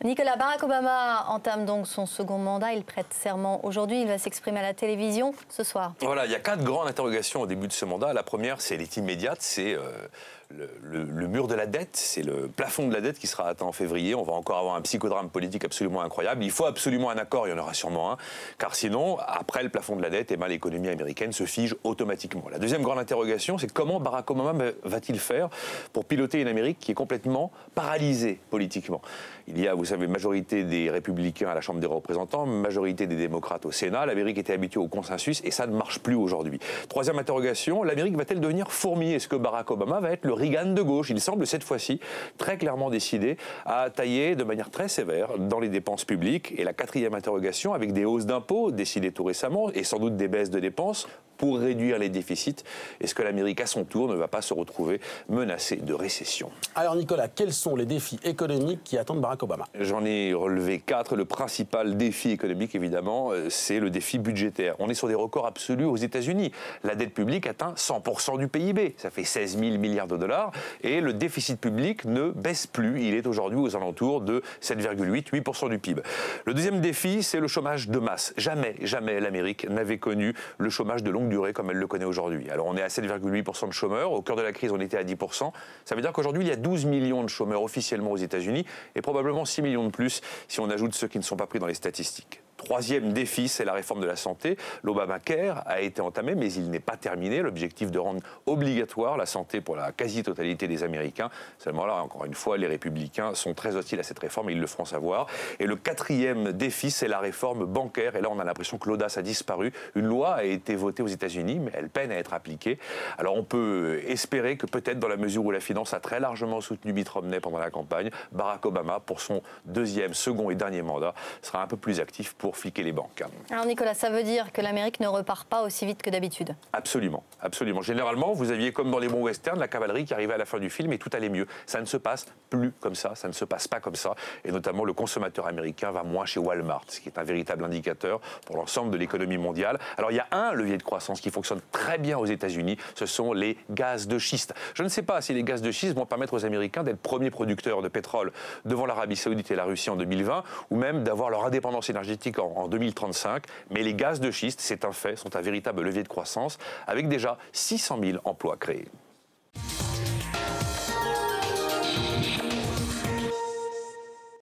Nicolas, Barack Obama entame donc son second mandat. Il prête serment aujourd'hui. Il va s'exprimer à la télévision ce soir. Voilà, il y a 4 grandes interrogations au début de ce mandat. La première, elle est immédiate, c'est le mur de la dette, c'est le plafond de la dette qui sera atteint en février. On va encore avoir un psychodrame politique absolument incroyable. Il faut absolument un accord, il y en aura sûrement un, car sinon, après le plafond de la dette, l'économie américaine se fige automatiquement. La deuxième grande interrogation, c'est comment Barack Obama va-t-il faire pour piloter une Amérique qui est complètement paralysée politiquement. Il y a, vous savez, majorité des républicains à la Chambre des représentants, majorité des démocrates au Sénat. L'Amérique était habituée au consensus et ça ne marche plus aujourd'hui. Troisième interrogation, l'Amérique va-t-elle devenir fourmi? Est-ce que Barack Obama va être le Reagan de gauche? Il semble cette fois-ci très clairement décidé à tailler de manière très sévère dans les dépenses publiques. Et la quatrième interrogation, avec des hausses d'impôts décidées tout récemment et sans doute des baisses de dépenses pour réduire les déficits, est-ce que l'Amérique à son tour ne va pas se retrouver menacée de récession? Alors Nicolas, quels sont les défis économiques qui attendent Barack Obama? J'en ai relevé 4. Le principal défi économique, évidemment, c'est le défi budgétaire. On est sur des records absolus aux États-Unis. La dette publique atteint 100% du PIB. Ça fait 16 000 milliards de dollars. Et le déficit public ne baisse plus. Il est aujourd'hui aux alentours de 7,8% du PIB. Le deuxième défi, c'est le chômage de masse. Jamais l'Amérique n'avait connu le chômage de longue durée comme elle le connaît aujourd'hui. Alors on est à 7,8% de chômeurs. Au cœur de la crise, on était à 10%. Ça veut dire qu'aujourd'hui, il y a 12 millions de chômeurs officiellement aux États-Unis et probablement 6 millions de plus si on ajoute ceux qui ne sont pas pris dans les statistiques. Troisième défi, c'est la réforme de la santé. L'Obamacare a été entamé, mais il n'est pas terminé. L'objectif de rendre obligatoire la santé pour la quasi-totalité des Américains. Seulement là, encore une fois, les républicains sont très hostiles à cette réforme et ils le feront savoir. Et le quatrième défi, c'est la réforme bancaire. Et là, on a l'impression que l'audace a disparu. Une loi a été votée aux États-Unis, mais elle peine à être appliquée. Alors on peut espérer que peut-être dans la mesure où la finance a très largement soutenu Mitt Romney pendant la campagne, Barack Obama, pour son second et dernier mandat, sera un peu plus actif pour fliquer les banques. Alors Nicolas, ça veut dire que l'Amérique ne repart pas aussi vite que d'habitude? Absolument, absolument. Généralement, vous aviez comme dans les bons westerns, la cavalerie qui arrivait à la fin du film et tout allait mieux. Ça ne se passe plus comme ça ne se passe pas comme ça. Et notamment, le consommateur américain va moins chez Walmart, ce qui est un véritable indicateur pour l'ensemble de l'économie mondiale. Alors il y a un levier de croissance qui fonctionne très bien aux États-Unis, ce sont les gaz de schiste. Je ne sais pas si les gaz de schiste vont permettre aux Américains d'être premiers producteurs de pétrole devant l'Arabie Saoudite et la Russie en 2020, ou même d'avoir leur indépendance énergétique en 2035, mais les gaz de schiste, c'est un fait, sont un véritable levier de croissance, avec déjà 600 000 emplois créés.